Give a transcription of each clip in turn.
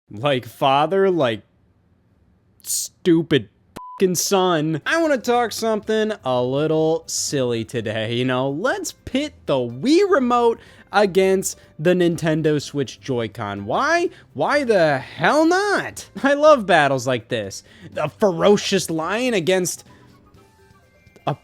Like father, like stupid fucking son. I want to talk something a little silly today. Let's pit the Wii Remote against the Nintendo Switch Joy-Con. Why? Why the hell not? I love battles like this. The ferocious lion against a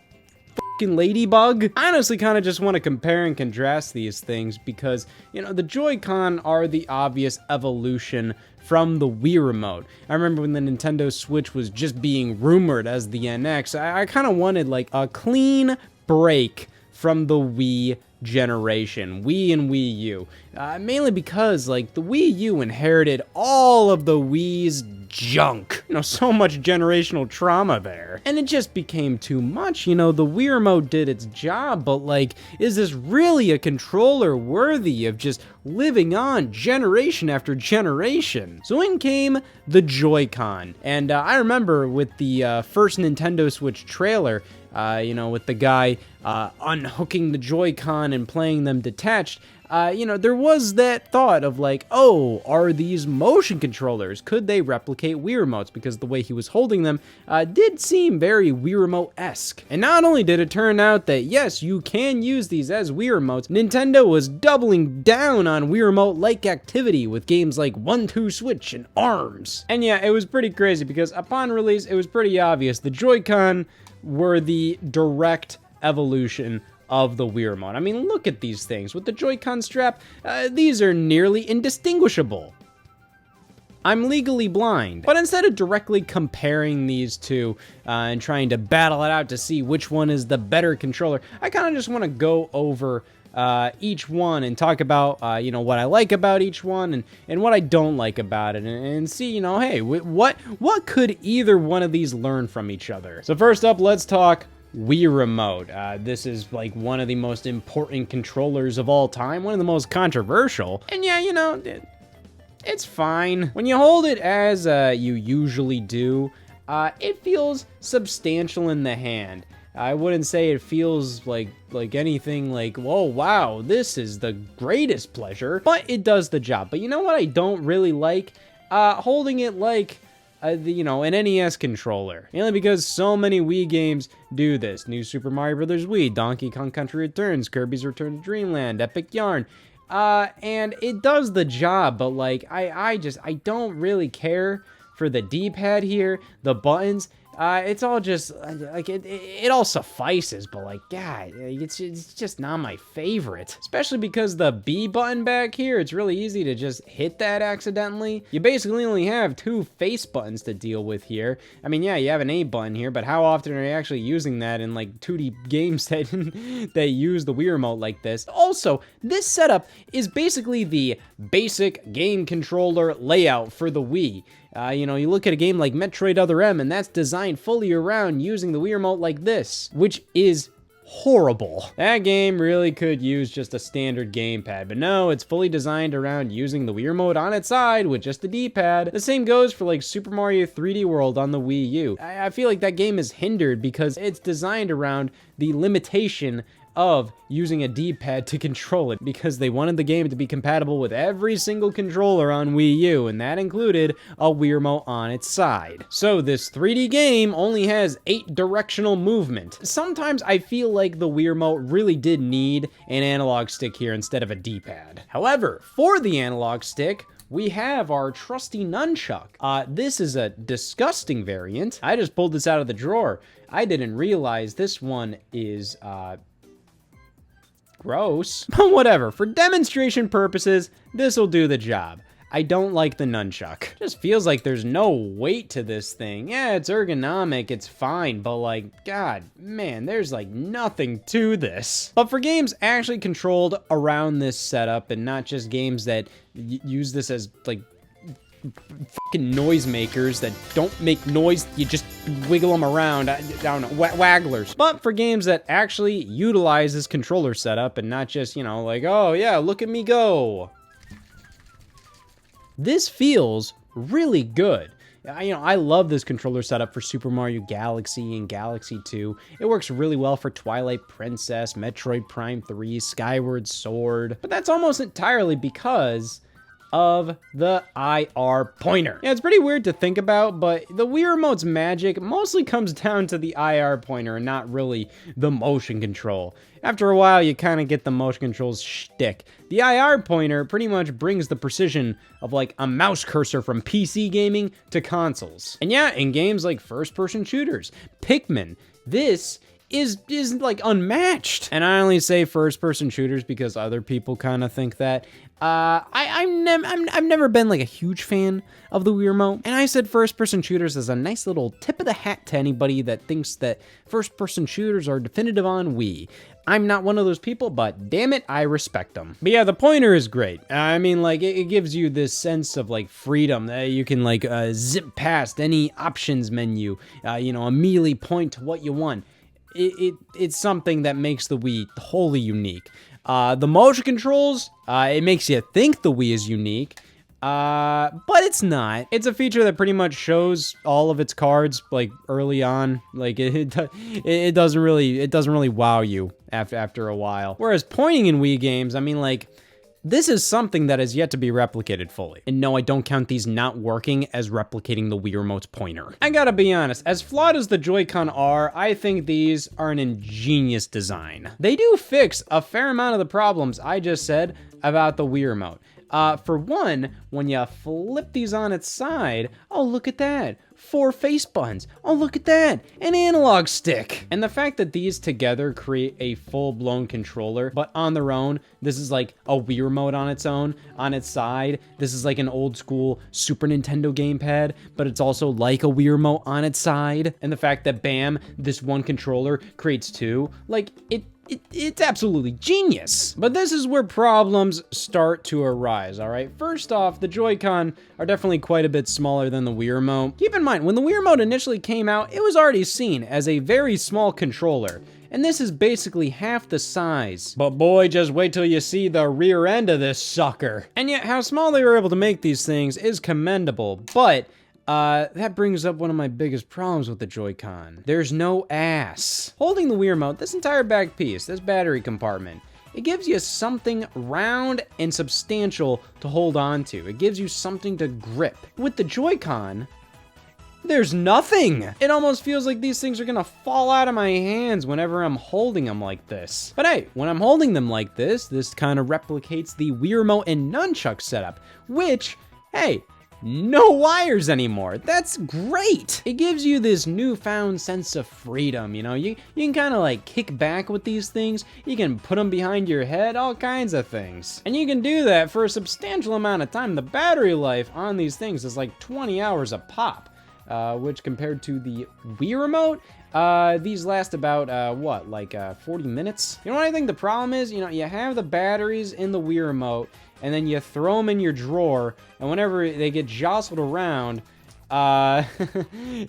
fucking ladybug. I honestly kind of just want to compare and contrast these things because, the Joy-Con are the obvious evolution from the Wii Remote. I remember when the Nintendo Switch was just being rumored as the NX, I kind of wanted like a clean break from the Wii generation, Wii and Wii U. Mainly because like the Wii U inherited all of the Wii's junk. So much generational trauma there. And it just became too much. The Wii Remote did its job, but like, is this really a controller worthy of just living on generation after generation? So in came the Joy-Con. And I remember with the first Nintendo Switch trailer, with the guy unhooking the Joy-Con and playing them detached, there was that thought of like, oh, are these motion controllers? Could they replicate Wii Remotes? Because the way he was holding them did seem very Wii Remote-esque. And not only did it turn out that, yes, you can use these as Wii Remotes, Nintendo was doubling down on Wii Remote-like activity with games like 1-2 Switch and ARMS. And yeah, it was pretty crazy because upon release, it was pretty obvious. The Joy-Con were the direct evolution of the Wii Remote. I mean, look at these things. With the Joy-Con strap, these are nearly indistinguishable. I'm legally blind. But instead of directly comparing these two and trying to battle it out to see which one is the better controller, I kind of just want to go over each one and talk about, what I like about each one and what I don't like about it and see, hey, what could either one of these learn from each other? So first up, let's talk Wii Remote. This is like one of the most important controllers of all time, one of the most controversial. And yeah, it's fine. When you hold it as you usually do, it feels substantial in the hand. I wouldn't say it feels like anything like, whoa, wow, this is the greatest pleasure, but it does the job. But you know what I don't really like? Holding it like an NES controller. Mainly because so many Wii games do this. New Super Mario Bros. Wii, Donkey Kong Country Returns, Kirby's Return to Dreamland, Epic Yarn. And it does the job, but like, I don't really care for the D-pad here, the buttons. It's all just like it all suffices, but like, God, it's just not my favorite. Especially because the B button back here, it's really easy to just hit that accidentally. You basically only have two face buttons to deal with here. I mean, yeah, you have an A button here, but how often are you actually using that in like 2D games that use the Wii Remote like this? Also, this setup is basically the basic game controller layout for the Wii. You look at a game like Metroid Other M, and that's designed fully around using the Wii Remote like this, which is horrible. That game really could use just a standard gamepad, but no, it's fully designed around using the Wii Remote on its side with just the D-pad. The same goes for like Super Mario 3D World on the Wii U. I feel like that game is hindered because it's designed around the limitation of using a D-pad to control it because they wanted the game to be compatible with every single controller on Wii U, and that included a Wii Remote on its side. So this 3D game only has 8 directional movement. Sometimes I feel like the Wii Remote really did need an analog stick here instead of a D-pad. However, for the analog stick, we have our trusty nunchuck. This is a disgusting variant. I just pulled this out of the drawer. I didn't realize this one is, gross. But whatever, for demonstration purposes, this'll do the job. I don't like the nunchuck. Just feels like there's no weight to this thing. Yeah, it's ergonomic, it's fine, but like, God, man, there's like nothing to this. But for games actually controlled around this setup and not just games that use this as like fucking noisemakers that don't make noise, you just wiggle them around, I don't know, wagglers. But for games that actually utilize this controller setup and not just, like, oh yeah, look at me go. This feels really good. I love this controller setup for Super Mario Galaxy and Galaxy 2. It works really well for Twilight Princess, Metroid Prime 3, Skyward Sword. But that's almost entirely because of the IR pointer. Yeah, it's pretty weird to think about, but the Wii Remote's magic mostly comes down to the IR pointer and not really the motion control. After a while, you kind of get the motion control's shtick. The IR pointer pretty much brings the precision of like a mouse cursor from PC gaming to consoles. And yeah, in games like first-person shooters, Pikmin, this is like unmatched. And I only say first-person shooters because other people kind of think that. I've never been like a huge fan of the Wii Remote, and I said first-person shooters as a nice little tip of the hat to anybody that thinks that first-person shooters are definitive on Wii. I'm not one of those people, but damn it, I respect them. But yeah, the pointer is great. I mean, like, it gives you this sense of, like, freedom that you can, like, zip past any options menu, immediately point to what you want. It's something that makes the Wii wholly unique. The motion controls, it makes you think the Wii is unique, but it's not. It's a feature that pretty much shows all of its cards, like, early on. Like, it doesn't really wow you after a while. Whereas pointing in Wii games, I mean, like, this is something that is yet to be replicated fully. And no, I don't count these not working as replicating the Wii Remote's pointer. I gotta be honest, as flawed as the Joy-Con are, I think these are an ingenious design. They do fix a fair amount of the problems I just said about the Wii Remote. For one, when you flip these on its side, oh, look at that. 4 face buttons. Oh, look at that. An analog stick. And the fact that these together create a full-blown controller, but on their own, this is like a Wii Remote on its own, on its side. This is like an old school Super Nintendo gamepad, but it's also like a Wii Remote on its side. And the fact that, bam, this one controller creates 2, like, it's absolutely genius. But this is where problems start to arise, all right? First off, the Joy-Con are definitely quite a bit smaller than the Wii Remote. Keep in mind, when the Wii Remote initially came out, it was already seen as a very small controller. And this is basically half the size. But boy, just wait till you see the rear end of this sucker. And yet, how small they were able to make these things is commendable, but that brings up one of my biggest problems with the Joy-Con. There's no ass. Holding the Wii Remote, this entire back piece, this battery compartment, it gives you something round and substantial to hold on to. It gives you something to grip. With the Joy-Con, there's nothing. It almost feels like these things are gonna fall out of my hands whenever I'm holding them like this. But hey, when I'm holding them like this kind of replicates the Wii Remote and nunchuck setup, which, hey, no wires anymore. That's great. It gives you this newfound sense of freedom, you know? You can kind of like kick back with these things. You can put them behind your head, all kinds of things. And you can do that for a substantial amount of time. The battery life on these things is like 20 hours a pop, which compared to the Wii Remote, these last about, 40 minutes? You know what I think the problem is? You know, you have the batteries in the Wii Remote, and then you throw them in your drawer, and whenever they get jostled around, the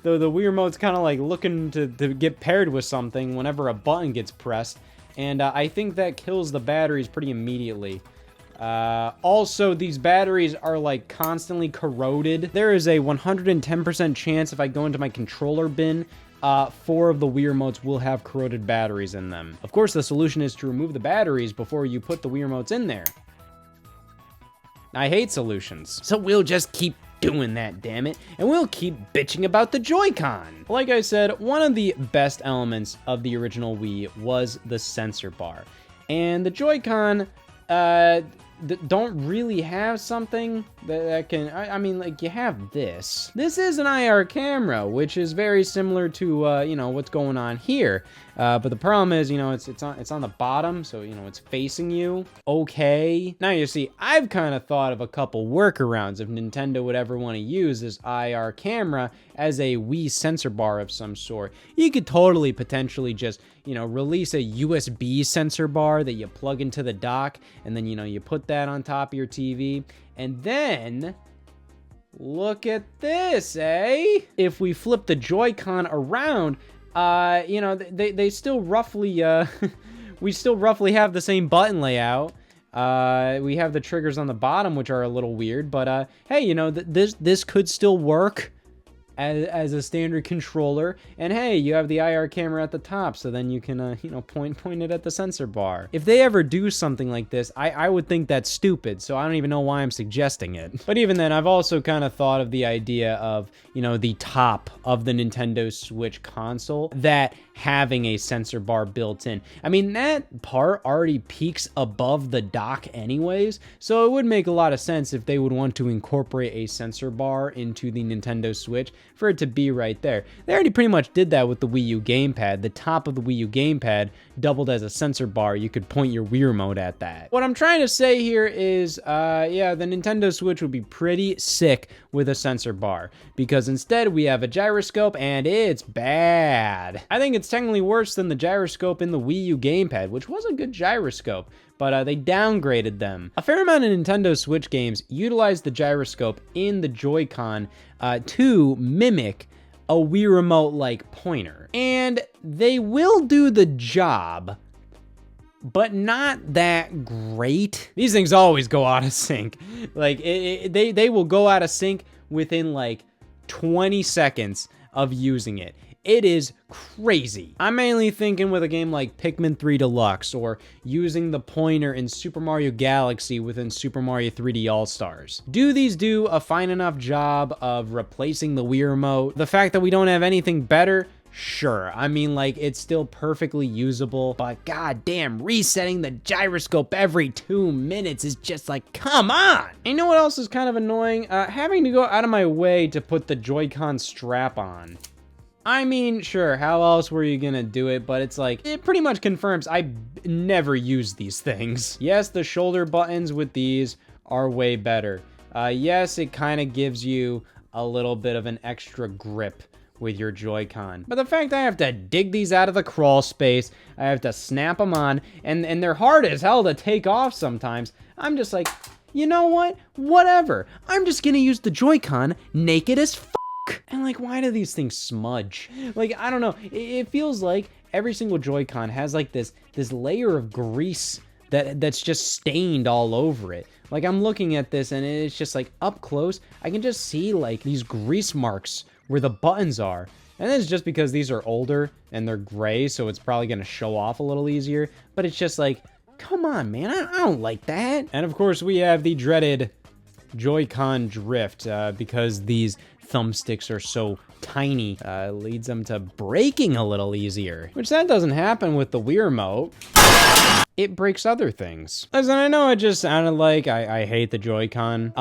Wii Remote's kind of like looking to get paired with something whenever a button gets pressed, and I think that kills the batteries pretty immediately. Also, these batteries are like constantly corroded. There is a 110% chance if I go into my controller bin, 4 of the Wii Remotes will have corroded batteries in them. Of course, the solution is to remove the batteries before you put the Wii Remotes in there. I hate solutions, so we'll just keep doing that, damn it, and we'll keep bitching about the Joy-Con. Like I said, one of the best elements of the original Wii was the sensor bar, and the Joy-Con don't really have something that can, I mean, like, you have this. This is an IR camera, which is very similar to, what's going on here. But the problem is, it's on the bottom, so, it's facing you. Okay. Now, you see, I've kind of thought of a couple workarounds if Nintendo would ever want to use this IR camera as a Wii sensor bar of some sort. You could totally potentially just, release a USB sensor bar that you plug into the dock, and then, you put that on top of your TV, and then look at this, eh? If we flip the Joy-Con around, they still roughly, we still roughly have the same button layout. We have the triggers on the bottom, which are a little weird, but, hey, this could still work. as a standard controller, and hey, you have the IR camera at the top, so then you can you know, point it at the sensor bar. If they ever do something like this, I would think that's stupid, so I don't even know why I'm suggesting it. But even then, I've also kind of thought of the idea of, you know, the top of the Nintendo Switch console that having a sensor bar built in. I mean, that part already peaks above the dock anyways, so it would make a lot of sense if they would want to incorporate a sensor bar into the Nintendo Switch for it to be right there. They already pretty much did that with the Wii U gamepad. The top of the Wii U gamepad doubled as a sensor bar. You could point your Wii Remote at that. What I'm trying to say here is, yeah, the Nintendo Switch would be pretty sick with a sensor bar, because instead we have a gyroscope and it's bad. I think it's technically worse than the gyroscope in the Wii U gamepad, which was a good gyroscope, but they downgraded them. A fair amount of Nintendo Switch games utilize the gyroscope in the Joy-Con to mimic a Wii Remote-like pointer. And they will do the job, but not that great. These things always go out of sync. Like, they will go out of sync within like 20 seconds of using it. It is crazy. I'm mainly thinking with a game like Pikmin 3 Deluxe, or using the pointer in Super Mario Galaxy within Super Mario 3D All-Stars. Do these do a fine enough job of replacing the Wii Remote? The fact that we don't have anything better? Sure. I mean, like, it's still perfectly usable, but goddamn, resetting the gyroscope every 2 minutes is just like, come on! And you know what else is kind of annoying? Having to go out of my way to put the Joy-Con strap on. I mean, sure, how else were you gonna do it? But it's like, it pretty much confirms I never use these things. Yes, the shoulder buttons with these are way better. Yes, it kind of gives you a little bit of an extra grip with your Joy-Con. But the fact that I have to dig these out of the crawl space, I have to snap them on, and they're hard as hell to take off sometimes, I'm just like, you know what? Whatever. I'm just gonna use the Joy-Con naked as f***. And like, why do these things smudge? Like, I don't know. It feels like every single Joy-Con has like this layer of grease that's just stained all over it. Like, I'm looking at this and it's just like up close, I can just see like these grease marks where the buttons are. And it's just because these are older and they're gray, so it's probably gonna show off a little easier. But it's just like, come on, man, I don't like that. And of course, we have the dreaded Joy-Con drift, because these thumbsticks are so tiny, leads them to breaking a little easier, which that doesn't happen with the Wii Remote. It breaks other things. Listen, I know it just sounded like I hate the Joy-Con.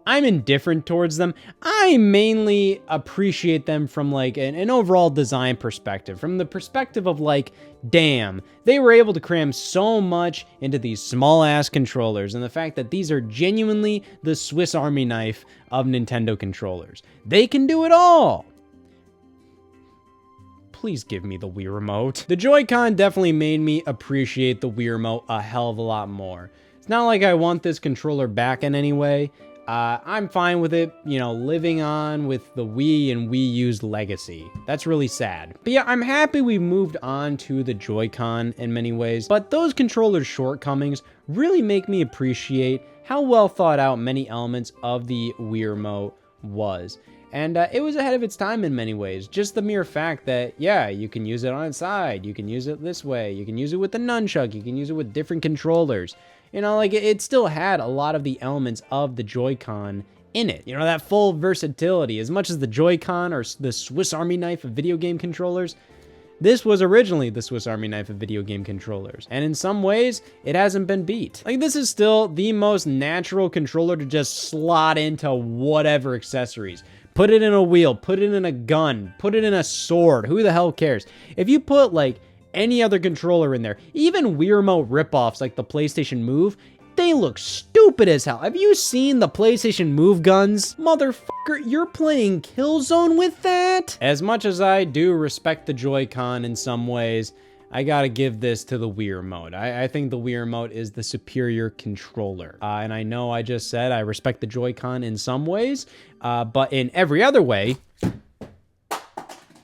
I'm indifferent towards them. I mainly appreciate them from like an overall design perspective, from the perspective of like, damn, they were able to cram so much into these small ass controllers, and the fact that these are genuinely the Swiss Army knife of Nintendo controllers. They can do it all. Please give me the Wii Remote. The Joy-Con definitely made me appreciate the Wii Remote a hell of a lot more. It's not like I want this controller back in any way. I'm fine with it, you know, living on with the Wii and Wii U's legacy. That's really sad. But yeah, I'm happy we moved on to the Joy-Con in many ways, but those controllers' shortcomings really make me appreciate how well thought out many elements of the Wii Remote was. And it was ahead of its time in many ways. Just the mere fact that, yeah, you can use it on its side, you can use it this way, you can use it with the nunchuck, you can use it with different controllers. You know, like, it still had a lot of the elements of the Joy-Con in it. You know, that full versatility. As much as the Joy-Con or the Swiss Army knife of video game controllers, this was originally the Swiss Army knife of video game controllers. And in some ways, it hasn't been beat. Like, this is still the most natural controller to just slot into whatever accessories. Put it in a wheel, put it in a gun, put it in a sword. Who the hell cares? If you put, like, any other controller in there, even Wii Remote ripoffs like the PlayStation Move, they look stupid as hell. Have you seen the PlayStation Move guns? Motherfucker, you're playing Killzone with that? As much as I do respect the Joy-Con in some ways, I gotta give this to the Wii Remote. I think the Wii Remote is the superior controller. And I know I just said I respect the Joy-Con in some ways, but in every other way,